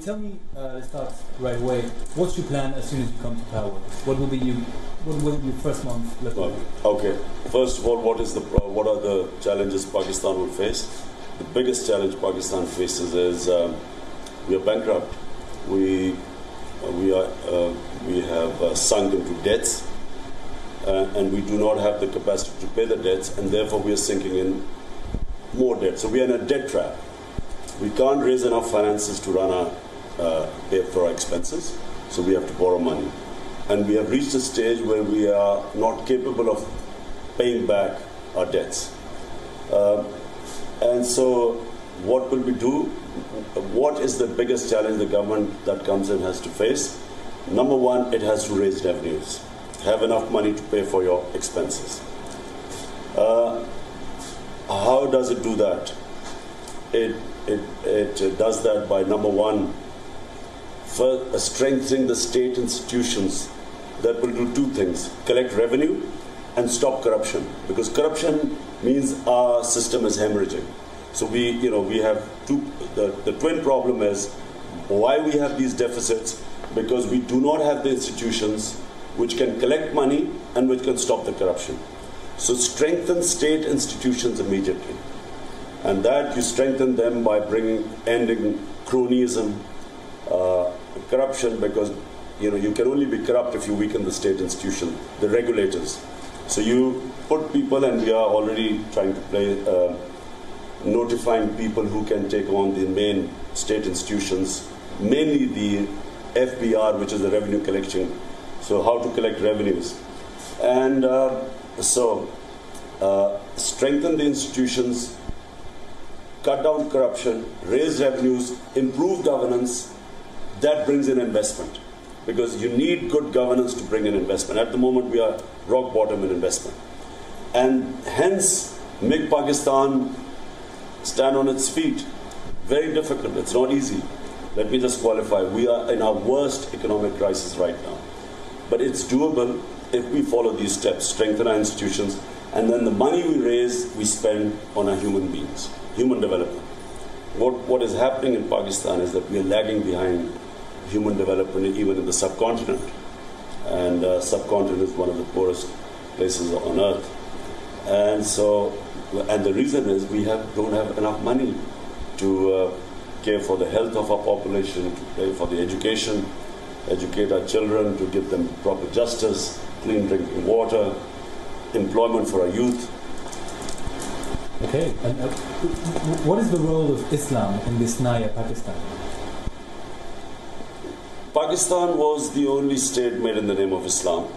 tell me, let's start right away, what's your plan as soon as you come to power? What will your first month look like? Okay. First of all, what are the challenges Pakistan will face? The biggest challenge Pakistan faces is we are bankrupt. We have sunk into debts, and we do not have the capacity to pay the debts, and therefore we are sinking in more debt. So we are in a debt trap. We can't raise enough finances to pay for our expenses, so we have to borrow money. And we have reached a stage where we are not capable of paying back our debts. And so what will we do? What is the biggest challenge the government that comes in has to face? Number one, it has to raise revenues. Have enough money to pay for your expenses. How does it do that? It does that by, number one, strengthening the state institutions that will do two things: collect revenue and stop corruption. Because corruption means our system is hemorrhaging. So we have the twin problem is why we have these deficits, because we do not have the institutions which can collect money and which can stop the corruption. So strengthen state institutions immediately. And that you strengthen them by ending cronyism, corruption, because you can only be corrupt if you weaken the state institution, the regulators. So you put people, and we are already trying to play, notifying people who can take on the main state institutions, mainly the FBR, which is the revenue collection. So how to collect revenues. And strengthen the institutions, cut down corruption, raise revenues, improve governance. That brings in investment, because you need good governance to bring in investment. At the moment, we are rock bottom in investment. And hence, make Pakistan stand on its feet. Very difficult. It's not easy. Let me just qualify. We are in our worst economic crisis right now. But it's doable if we follow these steps, strengthen our institutions, and then the money we raise, we spend on our human beings, human development. What is happening in Pakistan is that we are lagging behind human development even in the subcontinent. And subcontinent is one of the poorest places on earth. And the reason is we don't have enough money to care for the health of our population, to pay for the education, educate our children, to give them proper justice, clean drinking water, employment for our youth. Okay, and what is the role of Islam in this Naya Pakistan? Pakistan was the only state made in the name of Islam.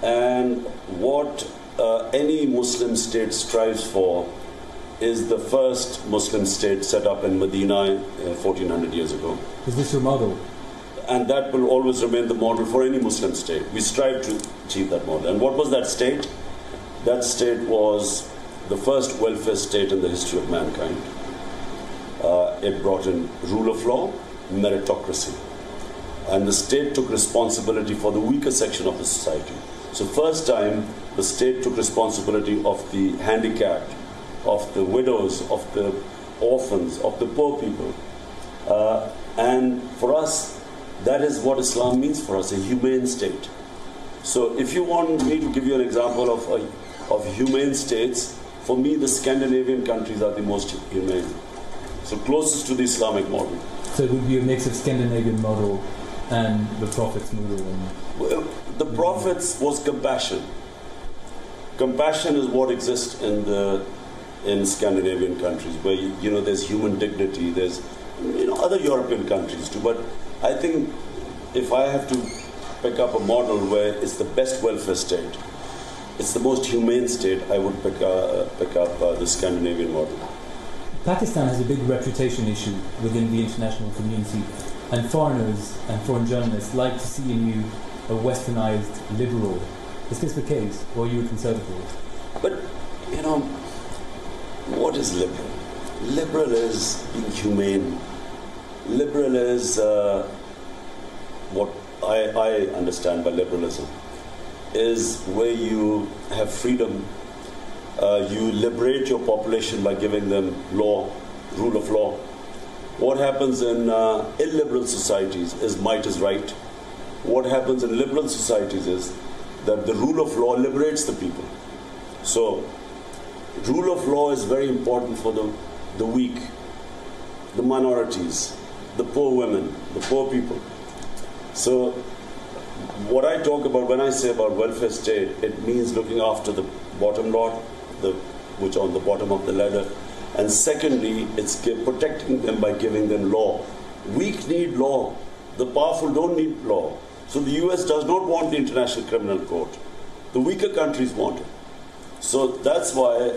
And what any Muslim state strives for is the first Muslim state set up in Medina 1400 years ago. Is this your model? And that will always remain the model for any Muslim state. We strive to achieve that model. And what was that state? That state was the first welfare state in the history of mankind. It brought in rule of law, meritocracy. And the state took responsibility for the weaker section of the society. So first time, the state took responsibility of the handicapped, of the widows, of the orphans, of the poor people. And for us, that is what Islam means for us, a humane state. So if you want me to give you an example of humane states, for me the Scandinavian countries are the most humane. So closest to the Islamic model. So it would be a mix of Scandinavian model and the Prophet's model? Well, the Prophet's was compassion. Compassion is what exists in Scandinavian countries, where there's human dignity. There's other European countries too, but I think if I have to pick up a model where it's the best welfare state, it's the most humane state, I would pick up the Scandinavian model. Pakistan has a big reputation issue within the international community, and foreigners and foreign journalists like to see in you a westernized liberal. Is this the case, or are you a conservative? But, what is liberal? Liberal is being humane. Liberal is what I understand by liberalism is where you have freedom. You liberate your population by giving them law, rule of law. What happens in illiberal societies is might is right. What happens in liberal societies is that the rule of law liberates the people. So, rule of law is very important for the weak, the minorities, the poor women, the poor people. So, what I talk about when I say about welfare state, it means looking after the bottom lot, which on the bottom of the ladder. And secondly, it's protecting them by giving them law. Weak need law. The powerful don't need law. So the US does not want the International Criminal Court. The weaker countries want it. So that's why,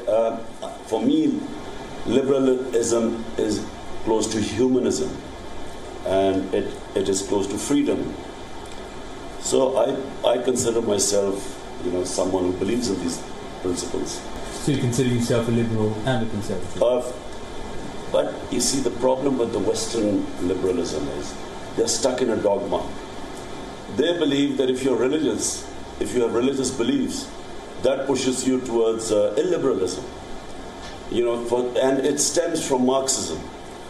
for me, liberalism is close to humanism, and it is close to freedom. So I consider myself, someone who believes in these principles. So you consider yourself a liberal and a conservative? But you see, the problem with the Western liberalism is they're stuck in a dogma. They believe that if you're religious, if you have religious beliefs, that pushes you towards illiberalism. And it stems from Marxism.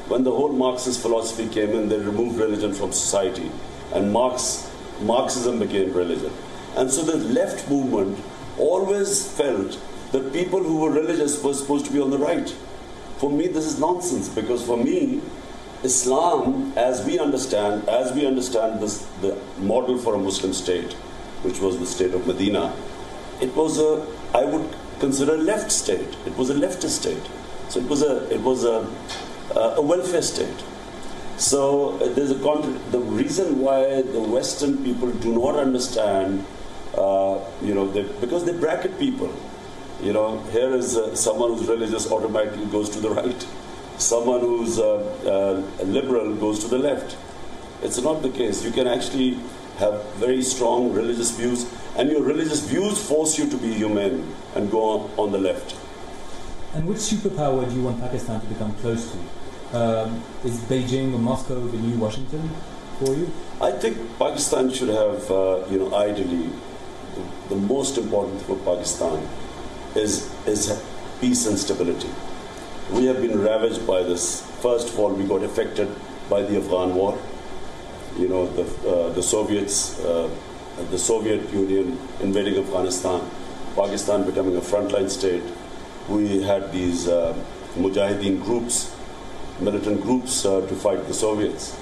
When the whole Marxist philosophy came in, they removed religion from society, and Marxism became religion. And so the left movement always felt that people who were religious were supposed to be on the right. For me, this is nonsense, because for me, Islam, as we understand this, the model for a Muslim state, which was the state of Medina, it was I would consider a left state. It was a leftist state. So it was a welfare state. So there's the reason why the Western people do not understand, because they bracket people. Here is someone who's religious automatically goes to the right. Someone who's liberal goes to the left. It's not the case. You can actually have very strong religious views, and your religious views force you to be humane and go on the left. And which superpower do you want Pakistan to become close to? Is Beijing or Moscow the new Washington for you? I think Pakistan should have, ideally, the most important for Pakistan is peace and stability. We have been ravaged by this. First of all, we got affected by the Afghan war. The Soviets, the Soviet Union invading Afghanistan, Pakistan becoming a frontline state. We had these Mujahideen groups, militant groups to fight the Soviets.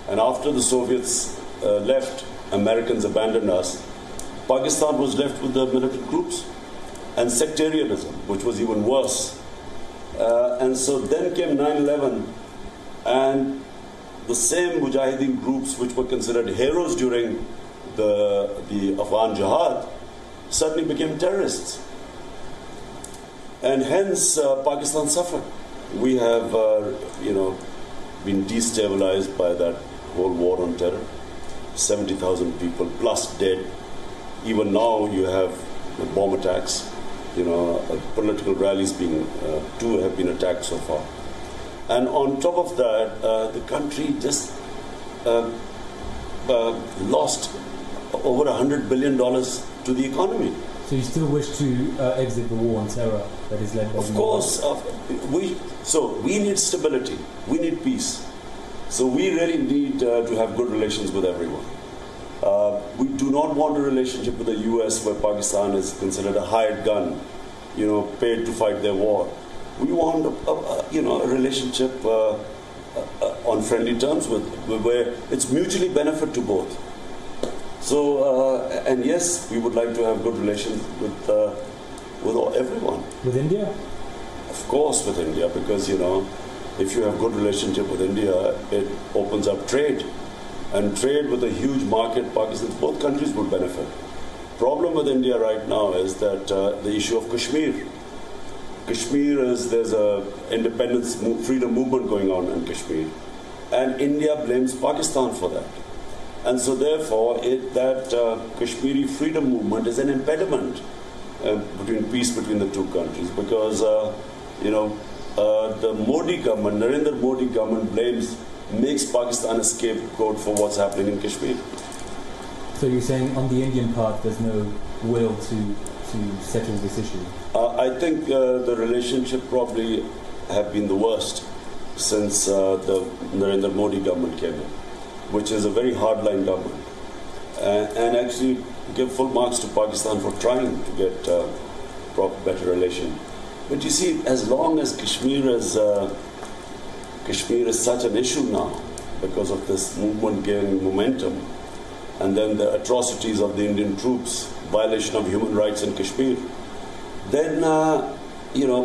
And after the Soviets left, Americans abandoned us, Pakistan was left with the militant groups and sectarianism, which was even worse. And so then came 9/11, and the same Mujahideen groups, which were considered heroes during the Afghan Jihad, suddenly became terrorists. And hence Pakistan suffered. We have, been destabilized by that whole war on terror. 70,000 people plus dead. Even now you have bomb attacks. Political rallies two have been attacked so far. And on top of that, the country just lost over $100 billion to the economy. So you still wish to exit the war on terror that is led by Of course. We need stability. We need peace. So we really need to have good relations with everyone. We do not want a relationship with the US where Pakistan is considered a hired gun, paid to fight their war. We want a relationship on friendly terms where it's mutually benefit to both. So, and yes, we would like to have good relations with everyone. With India? Of course, with India, because if you have good relationship with India, it opens up trade. And trade with a huge market, Pakistan, both countries would benefit. Problem with India right now is that the issue of Kashmir. There's a independence, freedom movement going on in Kashmir. And India blames Pakistan for that. And so therefore, that Kashmiri freedom movement is an impediment peace between the two countries, because, the Modi government, Narendra Modi government makes Pakistan a scapegoat for what's happening in Kashmir. So you're saying on the Indian part there's no will to settle this issue? I think the relationship probably have been the worst. since the Narendra Modi government came in, which is a very hardline government. And actually give full marks to Pakistan for trying to get better relation. But you see, as long as Kashmir is such an issue now, because of this movement gaining momentum, and then the atrocities of the Indian troops, violation of human rights in Kashmir, then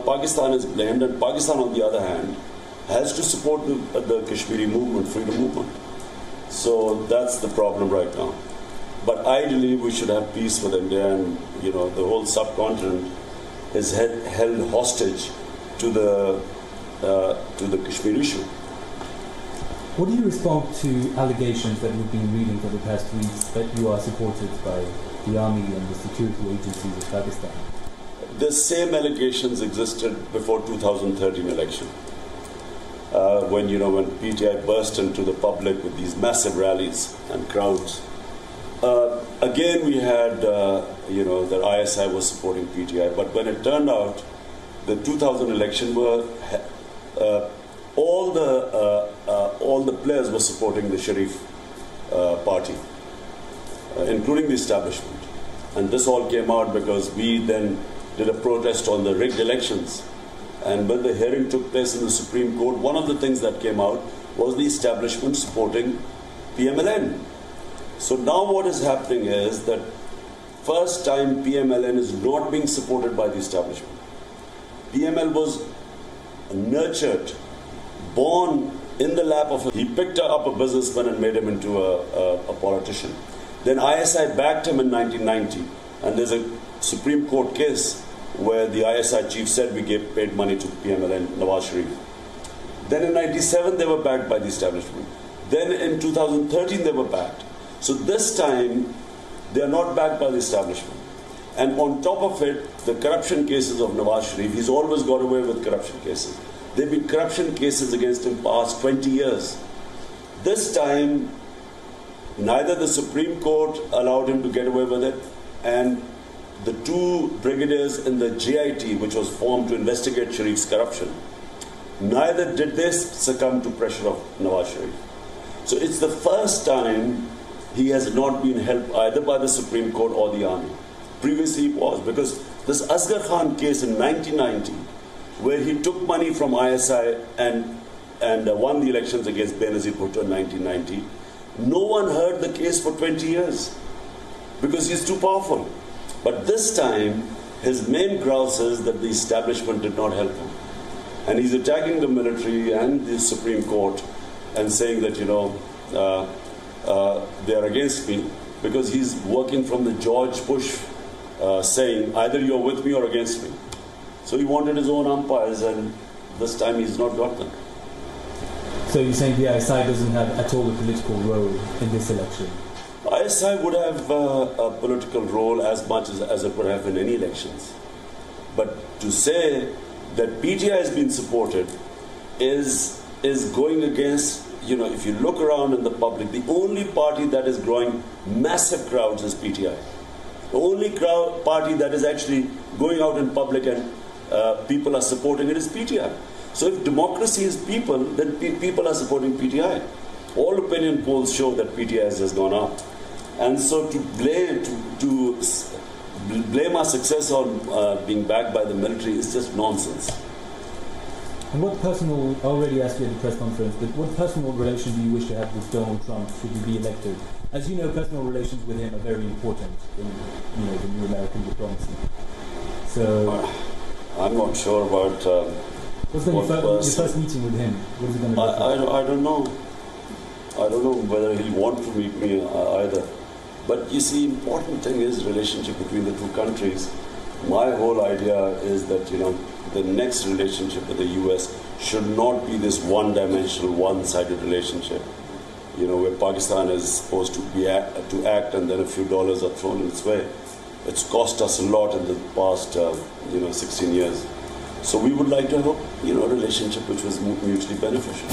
Pakistan is blamed, and Pakistan, on the other hand, has to support the Kashmiri movement, freedom movement. So that's the problem right now. But ideally, we should have peace with India, and the whole subcontinent is held hostage to the Kashmir issue. What do you respond to allegations that we've been reading for the past weeks that you are supported by the army and the security agencies of Pakistan? The same allegations existed before 2013 election. When PTI burst into the public with these massive rallies and crowds. Again, we had, that ISI was supporting PTI, but when it turned out, the 2000 election were all the players were supporting the Sharif party, including the establishment, and this all came out because we then did a protest on the rigged elections, and when the hearing took place in the Supreme Court, one of the things that came out was the establishment supporting PMLN. So now what is happening is that first time PMLN is not being supported by the establishment. PML was nurtured, born in the lap of he picked up a businessman and made him into a politician. Then ISI backed him in 1990, and there's a Supreme Court case where the ISI chief said we paid money to PMLN, Nawaz Sharif. Then in 97 they were backed by the establishment. Then in 2013 they were backed. So this time, they are not backed by the establishment. And on top of it, the corruption cases of Nawaz Sharif, he's always got away with corruption cases. There have been corruption cases against him past 20 years. This time, neither the Supreme Court allowed him to get away with it, and the two brigadiers in the JIT, which was formed to investigate Sharif's corruption, neither did they succumb to pressure of Nawaz Sharif. So it's the first time he has not been helped either by the Supreme Court or the army. Previously it was, because this Asghar Khan case in 1990, where he took money from ISI and won the elections against Benazir Bhutto in 1990, no one heard the case for 20 years because he's too powerful. But this time, his main grouse is that the establishment did not help him. And he's attacking the military and the Supreme Court and saying that, they are against me, because he's working from the George Bush saying either you're with me or against me. So he wanted his own umpires, and this time he's not got them. So you're saying the ISI doesn't have at all a political role in this election? ISI would have a political role as much as it would have in any elections. But to say that PTI has been supported is going against, if you look around in the public, the only party that is drawing massive crowds is PTI. The only party that is actually going out in public and people are supporting it is PTI. So if democracy is people, then people are supporting PTI. All opinion polls show that PTI has just gone up. And so to blame our success on being backed by the military is just nonsense. And what personal, I already asked you at the press conference, but what personal relation do you wish to have with Donald Trump should he be elected? As you know, personal relations with him are very important in the new American diplomacy. So I'm not sure about what's your first meeting with him? What is it going to look like? I don't know. I don't know whether he'll want to meet me either. But you see, important thing is relationship between the two countries. My whole idea is that, the next relationship with the US should not be this one-dimensional, one-sided relationship. Where Pakistan is supposed to act and then a few dollars are thrown in its way. It's cost us a lot in the past, 16 years. So we would like to have a relationship which was mutually beneficial.